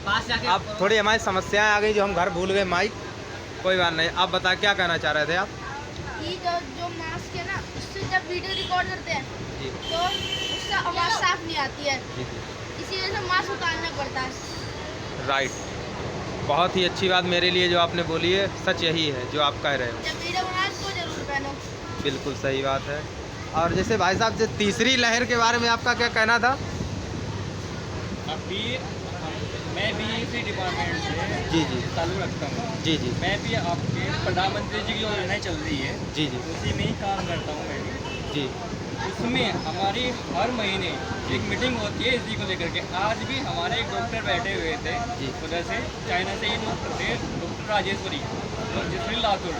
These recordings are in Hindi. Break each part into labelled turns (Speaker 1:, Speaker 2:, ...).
Speaker 1: पास जाके
Speaker 2: अब थोड़ी हमारी समस्याएं आ गई जो हम घर भूल गए माइक। कोई बात नहीं, आप बता क्या कहना चाह रहे थे आप?
Speaker 3: ये जो मास्क है ना, उससे जब वीडियो रिकॉर्ड करते हैं
Speaker 2: जी
Speaker 3: तो उससे आवाज़ साफ नहीं आती है,
Speaker 2: जी जी,
Speaker 3: इसी वजह से मास्क उतारना पड़ता है।
Speaker 2: राइट। बहुत ही अच्छी बात मेरे लिए जो आपने बोली है, सच यही है जो आप कह रहे हो।
Speaker 3: जब वीडियो बनाए तो जरूर पहनो।
Speaker 2: बिल्कुल सही बात है। और जैसे भाई साहब जो तीसरी लहर के बारे में आपका क्या कहना था?
Speaker 1: अभी मैं भी इसी डिपार्टमेंट से
Speaker 2: जी जी
Speaker 1: ताल्लुक रखता हूँ।
Speaker 2: जी जी
Speaker 1: मैं भी आपके प्रधानमंत्री जी की जो योजना चल रही है
Speaker 2: जी जी
Speaker 1: उसी में ही काम करता हूँ मैं भी।
Speaker 2: जी
Speaker 1: उसमें हमारी हर महीने एक मीटिंग होती है इसी को लेकर के। आज भी हमारे एक डॉक्टर बैठे हुए थे
Speaker 2: जी।
Speaker 1: उधर से, चाइना से ही डॉक्टर थे, डॉक्टर राजेश्वरी लातुर।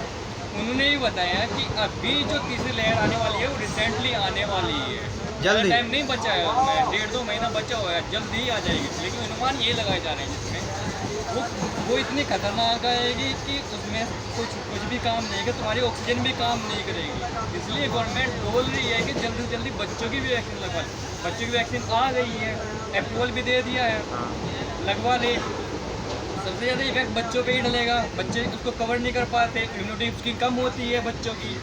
Speaker 1: उन्होंने भी बताया कि अभी जो तीसरी लहर आने वाली है वो रिसेंटली आने वाली है।
Speaker 2: जल्दी।
Speaker 1: टाइम नहीं बचा है उसमें, 1.5-2 महीना बचा हुआ है, जल्दी ही आ जाएगी। लेकिन अनुमान ये लगाए जा रहे हैं जिसमें वो इतनी खतरनाक आएगी कि उसमें कुछ भी काम नहीं करेगा, तुम्हारी ऑक्सीजन भी काम नहीं करेगी। इसलिए गवर्नमेंट बोल रही है कि जल्दी से जल्दी बच्चों की भी वैक्सीन लगवा लें। बच्चों की वैक्सीन आ गई है, अप्रूवल भी दे दिया है,
Speaker 2: हाँ
Speaker 1: लगवा ले। सबसे ज़्यादा इफेक्ट बच्चों पे ही डलेगा। बच्चे उसको कवर नहीं कर पाते, इम्यूनिटी उसकी कम होती है बच्चों की।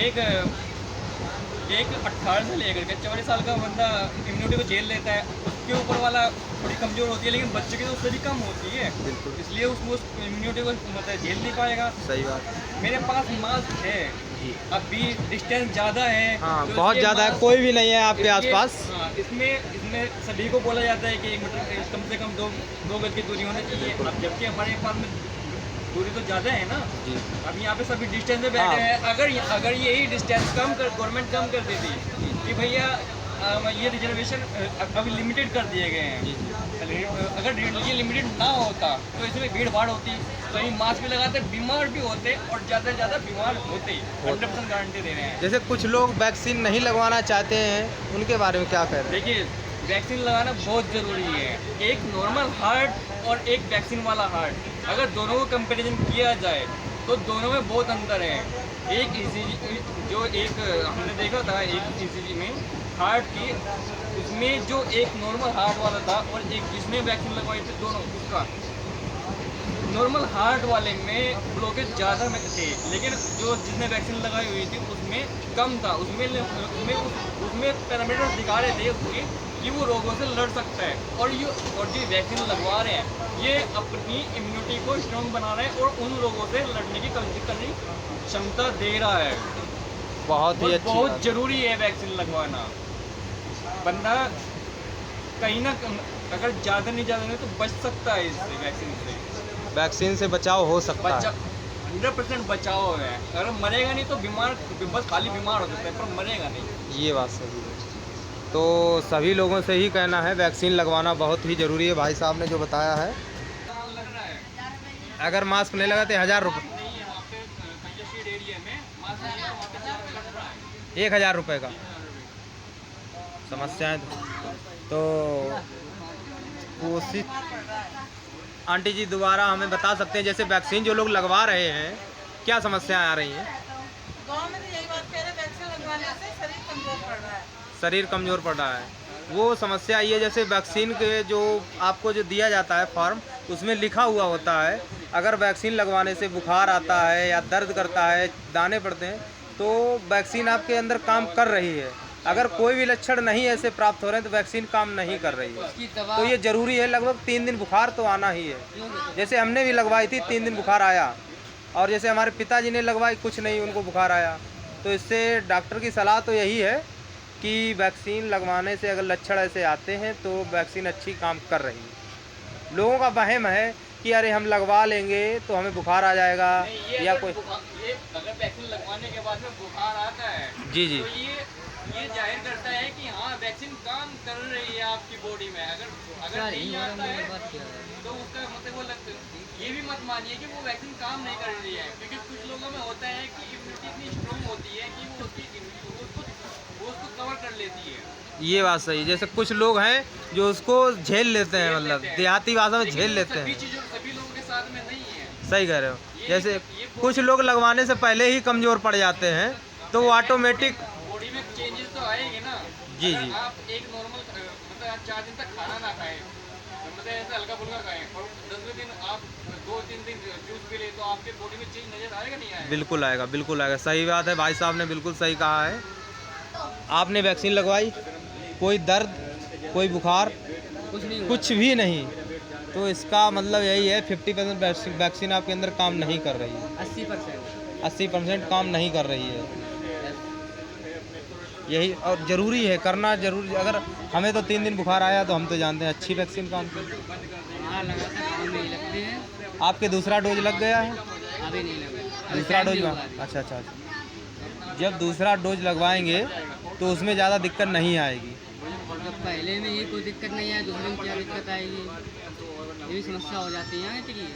Speaker 1: एक 18 से लेकर के 44 साल का बंदा इम्यूनिटी को झेल लेता है, उसके ऊपर वाला थोड़ी कमज़ोर होती है, लेकिन बच्चे की तो उससे भी कम होती है।
Speaker 2: बिल्कुल
Speaker 1: इसलिए उसको उस इम्यूनिटी को मतलब झेल नहीं पाएगा।
Speaker 2: सही बात।
Speaker 1: मेरे पास मास्क है,
Speaker 2: जी
Speaker 1: अभी डिस्टेंस ज़्यादा है
Speaker 2: हाँ,
Speaker 1: तो
Speaker 2: बहुत
Speaker 1: इसलिए
Speaker 2: ज़्यादा है,
Speaker 1: मास्क-
Speaker 2: कोई भी नहीं है आपके
Speaker 1: इसलिए-
Speaker 2: आसपास।
Speaker 1: हाँ, इसमें सभी को बोला जाता है कि 1 मीटर कम से कम दो गज की दूरी होनी चाहिए। अब जबकि हमारे पास में दूरी तो ज़्यादा है ना।
Speaker 2: जी
Speaker 1: अब यहाँ पे सभी डिस्टेंस में बैठे
Speaker 2: हाँ।
Speaker 1: हैं। अगर यही डिस्टेंस गवर्नमेंट कम कर देती कि भैया ये रिजर्वेशन अभी लिमिटेड कर दिए गए हैं।
Speaker 2: जी जी
Speaker 1: अगर ये लिमिटेड ना होता तो इसमें भीड़ भाड़ होती, तो ये मास्क भी लगाते, बीमार भी होते और ज़्यादा से ज़्यादा बीमार होते। 100% गारंटी दे रहे हैं।
Speaker 2: जैसे कुछ लोग वैक्सीन नहीं लगवाना चाहते हैं, उनके बारे में क्या कह रहे हैं?
Speaker 1: देखिए, वैक्सीन लगाना बहुत ज़रूरी है। एक नॉर्मल हार्ट और एक वैक्सीन वाला हार्ट, अगर दोनों को कंपैरिजन किया जाए तो दोनों में बहुत अंतर है। एक ईसीजी जो एक हमने देखा था, एक ईसीजी में हार्ट की, उसमें जो एक नॉर्मल हार्ट वाला था और एक जिसमें वैक्सीन लगवाई थी, दोनों उसका नॉर्मल हार्ट वाले में ब्लॉकेज ज़्यादा में थे, लेकिन जो जिसने वैक्सीन लगाई हुई थी उसमें कम था। उसमें पैरामीटर्स दिखा रहे थे उसके कि वो रोगों से लड़ सकता है। और जो वैक्सीन लगवा रहे हैं ये अपनी इम्यूनिटी को स्ट्रॉन्ग बना रहे हैं और उन लोगों से लड़ने की करने क्षमता दे रहा है।
Speaker 2: बहुत ही अच्छी
Speaker 1: बहुत
Speaker 2: बात।
Speaker 1: ज़रूरी है वैक्सीन लगवाना। बंदा कहीं ना अगर ज़्यादा नहीं तो बच सकता है इससे, वैक्सीन से।
Speaker 2: वैक्सीन से बचाव हो सकता है।
Speaker 1: 100% बचाव है। अगर मरेगा नहीं तो बस खाली बीमार हो सकता है, पर मरेगा नहीं।
Speaker 2: ये बात सही है। तो सभी लोगों से ही कहना है वैक्सीन लगवाना बहुत ही ज़रूरी है। भाई साहब ने जो बताया है,
Speaker 1: लग रहा है
Speaker 2: अगर मास्क नहीं लगाते 1000 रुपये,
Speaker 1: नहीं है वहाँ पे कंजेस्टेड एरिया में मास्क नहीं है, वहाँ पे लग रहा है
Speaker 2: 1000 रुपये का। समस्याएं तो कोशिश आंटी जी दोबारा हमें बता सकते हैं, जैसे वैक्सीन जो लोग लगवा रहे हैं क्या समस्याएं आ रही हैं?
Speaker 4: गाँव में तो यही बात कह रहे हैं, वैक्सीन लगवाने से शरीर कमजोर पड़ रहा है।
Speaker 2: शरीर कमज़ोर पड़ रहा है। वो समस्या ये, जैसे वैक्सीन के जो आपको जो दिया जाता है फॉर्म, उसमें लिखा हुआ होता है अगर वैक्सीन लगवाने से बुखार आता है या दर्द करता है, दाने पड़ते हैं, तो वैक्सीन आपके अंदर काम कर रही है। अगर कोई भी लक्षण नहीं ऐसे प्राप्त हो रहे हैं तो वैक्सीन काम नहीं कर रही है। तो ये ज़रूरी है, लगभग 3 दिन बुखार तो आना ही है। जैसे हमने भी लगवाई थी, 3 दिन बुखार आया, और जैसे हमारे पिताजी ने लगवाई, कुछ नहीं, उनको बुखार आया। तो इससे डॉक्टर की सलाह तो यही है कि वैक्सीन लगवाने से अगर लक्षण ऐसे आते हैं तो वैक्सीन अच्छी काम कर रही है। लोगों का वहम है कि अरे हम लगवा लेंगे तो हमें बुखार आ जाएगा या कोई।
Speaker 1: ये अगर वैक्सीन लगवाने के बाद में बुखार आता है
Speaker 2: जी जी
Speaker 1: तो ये जाहिर करता है कि हाँ वैक्सीन काम कर रही है आपकी बॉडी में। अगर नहीं आता है तो उसका मतलब वो ये भी मत मानिए कि वो वैक्सीन काम नहीं कर रही है, क्योंकि कुछ लोगों में होता है कि इम्यूनिटी इतनी स्ट्रॉन्ग होती है कि वो उसको कवर कर लेती है।
Speaker 2: ये बात सही। जैसे कुछ लोग हैं जो उसको झेल लेते हैं, मतलब देहाती भाषा में
Speaker 1: लेकिन
Speaker 2: झेल
Speaker 1: वो
Speaker 2: लेते हैं।
Speaker 1: सभी लोगों के साथ में नहीं है।
Speaker 2: सही कह रहे हो। जैसे
Speaker 1: ये
Speaker 2: कुछ लोग लगवाने से पहले ही कमज़ोर पड़ जाते हैं तो वो ऑटोमेटिक।
Speaker 1: बॉडी में चेंजेस तो आएंगे ना।
Speaker 2: जी
Speaker 1: अगर
Speaker 2: जी
Speaker 1: आप एक नॉर्मल मतलब 4 दिन तक खाना ना खाएं, तो मतलब ऐसा हल्का फुल्का खाएं और 10वें दिन आप 2-3 दिन जूस पी ले तो आपके बॉडी में चेंज नजर आएगा नहीं आएगा?
Speaker 2: बिल्कुल आएगा, बिल्कुल आएगा। सही बात है, भाई साहब ने बिल्कुल सही कहा है। आपने वैक्सीन लगवाई, कोई दर्द, कोई बुखार, कुछ भी नहीं, तो इसका मतलब यही है 50% वैक्सीन आपके अंदर काम नहीं कर रही है। 80% काम नहीं कर रही है। यही और ज़रूरी है, करना ज़रूरी। अगर हमें तो 3 दिन बुखार आया तो हम तो जानते हैं अच्छी वैक्सीन काम की। आपके दूसरा डोज लग गया है?
Speaker 5: अभी नहीं लगा,
Speaker 2: दूसरा डोज अच्छा। जब दूसरा डोज लगवाएंगे तो उसमें ज़्यादा दिक्कत नहीं आएगी।
Speaker 5: जब पहले में ही कोई दिक्कत नहीं है, दूसरे में क्या दिक्कत आएगी, ये भी समस्या हो जाती है ना के लिए।